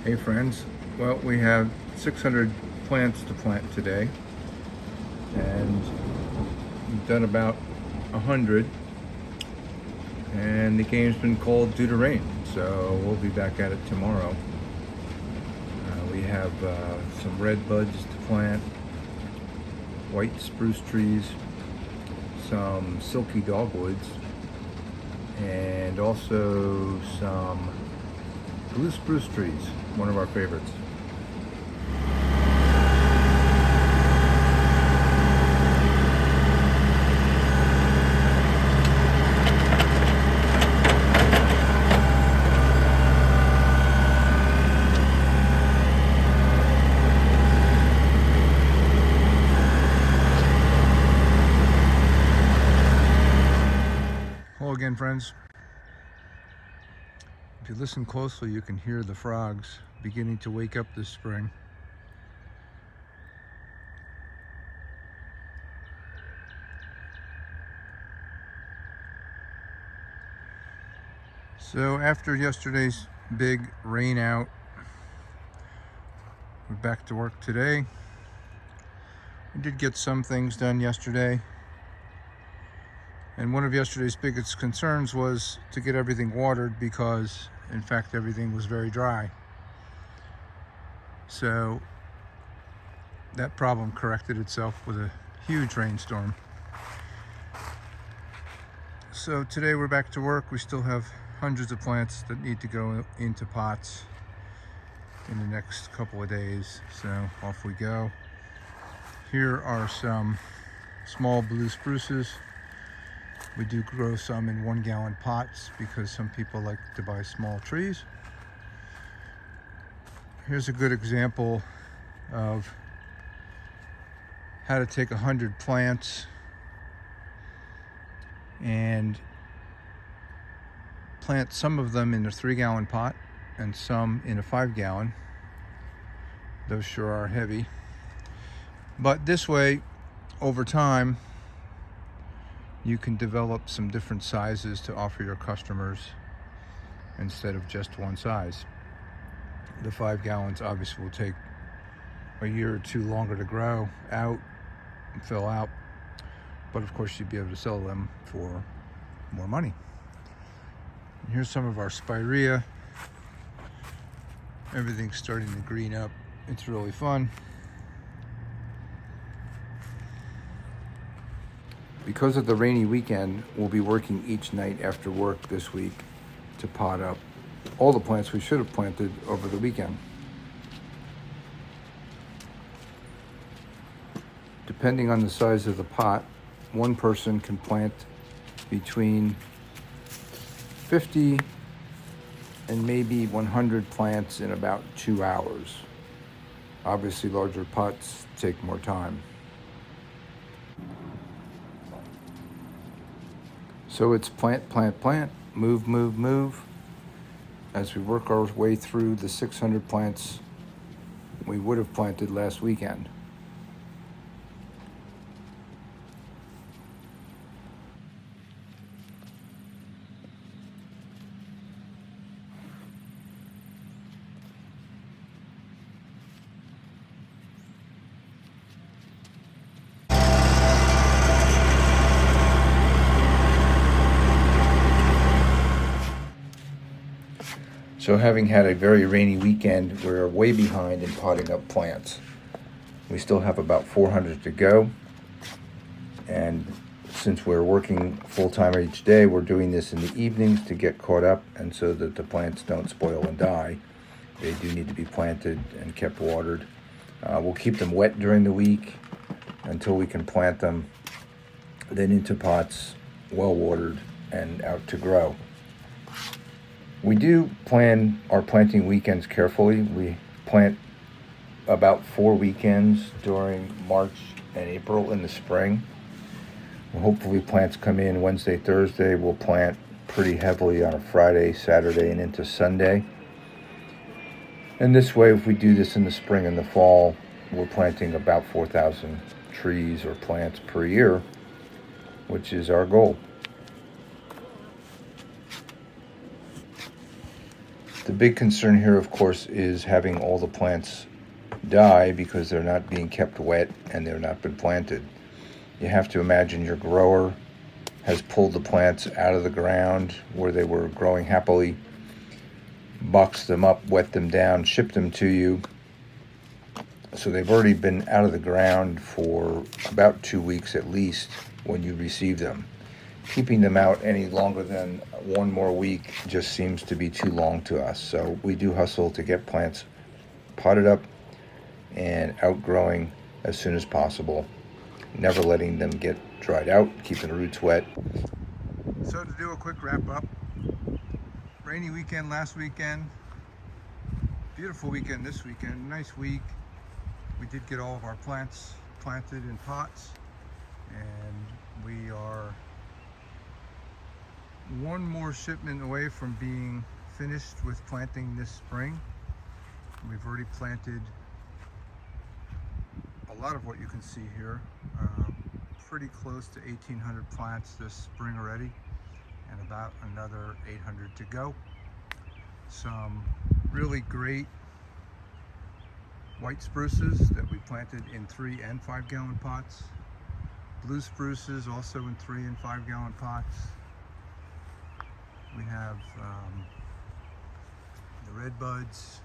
Hey friends, well, we have 600 plants to plant today, and we've done about 100, and the game's been called due to rain, so we'll be back at it tomorrow. We have some red buds to plant, white spruce trees, some silky dogwoods, and also some blue spruce trees, one of our favorites. Hello again, friends. If you listen closely, you can hear the frogs beginning to wake up this spring. So after yesterday's big rain out, we're back to work today. We did get some things done yesterday. And one of yesterday's biggest concerns was to get everything watered because, in fact, everything was very dry. So that problem corrected itself with a huge rainstorm. So today we're back to work. We still have hundreds of plants that need to go into pots in the next couple of days. So off we go. Here are some small blue spruces. We do grow some in 1 gallon pots because some people like to buy small trees. Here's a good example of how to take 100 plants and plant some of them in a 3 gallon pot and some in a 5 gallon. Those sure are heavy. But this way, over time, you can develop some different sizes to offer your customers instead of just one size. The 5 gallons obviously will take a year or two longer to grow out and fill out, but of course you'd be able to sell them for more money. And here's some of our spirea. Everything's starting to green up. It's really fun. Because of the rainy weekend, we'll be working each night after work this week to pot up all the plants we should have planted over the weekend. Depending on the size of the pot, one person can plant between 50 and maybe 100 plants in about 2 hours. Obviously, larger pots take more time. So it's plant, plant, plant, move, move, move, as we work our way through the 600 plants we would have planted last weekend. So having had a very rainy weekend, we're way behind in potting up plants. We still have about 400 to go. And since we're working full-time each day, we're doing this in the evenings to get caught up and so that the plants don't spoil and die. They do need to be planted and kept watered. We'll keep them wet during the week until we can plant them, then into pots, well watered and out to grow. We do plan our planting weekends carefully. We plant about 4 weekends during March and April in the spring. Well, hopefully plants come in Wednesday, Thursday. We'll plant pretty heavily on a Friday, Saturday, and into Sunday. And this way, if we do this in the spring and the fall, we're planting about 4,000 trees or plants per year, which is our goal. The big concern here, of course, is having all the plants die because they're not being kept wet and they're not been planted. You have to imagine your grower has pulled the plants out of the ground where they were growing happily, boxed them up, wet them down, shipped them to you. So they've already been out of the ground for about 2 weeks at least when you receive them. Keeping them out any longer than 1 more week just seems to be too long to us. So we do hustle to get plants potted up and outgrowing as soon as possible, never letting them get dried out, keeping the roots wet. So to do a quick wrap up, rainy weekend last weekend, beautiful weekend this weekend, nice week. We did get all of our plants planted in pots, and we are 1 more shipment away from being finished with planting this spring. We've already planted a lot of what you can see here, pretty close to 1,800 plants this spring already, and about another 800 to go. Some really great white spruces that we planted in 3 and 5 gallon pots. Blue spruces also in 3 and 5 gallon pots. We have the red buds,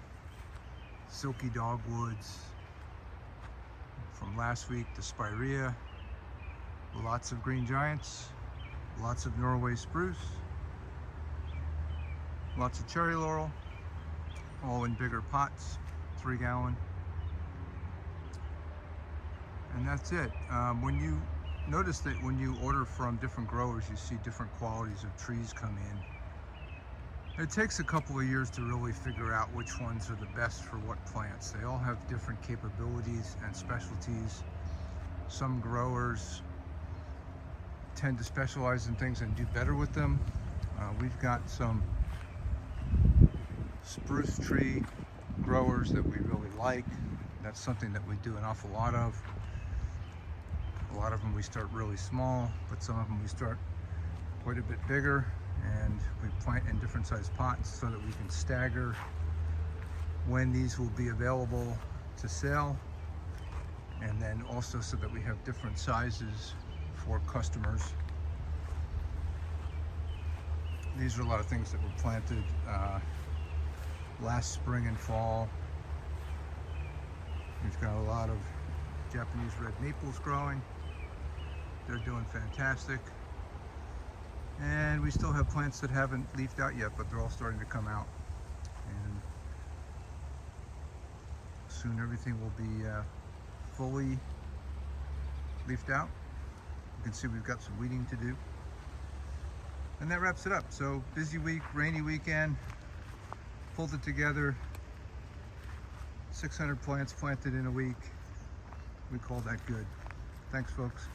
Silky Dogwoods from last week, the spirea, lots of green giants, lots of Norway spruce, lots of cherry laurel, all in bigger pots, 3 gallon. And that's it. When you notice that when you order from different growers, you see different qualities of trees come in. It takes a couple of years to really figure out which ones are the best for what plants. They all have different capabilities and specialties. Some growers tend to specialize in things and do better with them. We've got some spruce tree growers that we really like. That's something that we do an awful lot of. A lot of them we start really small, but some of them we start quite a bit bigger, and we plant in different sized pots so that we can stagger when these will be available to sell, and then also so that we have different sizes for customers. These are a lot of things that were planted last spring and fall. We've got a lot of Japanese red maples growing. They're doing fantastic. And we still have plants that haven't leafed out yet, but they're all starting to come out. And soon everything will be fully leafed out. You can see we've got some weeding to do. And that wraps it up. So busy week, rainy weekend, pulled it together. 600 plants planted in a week. We call that good. Thanks, folks.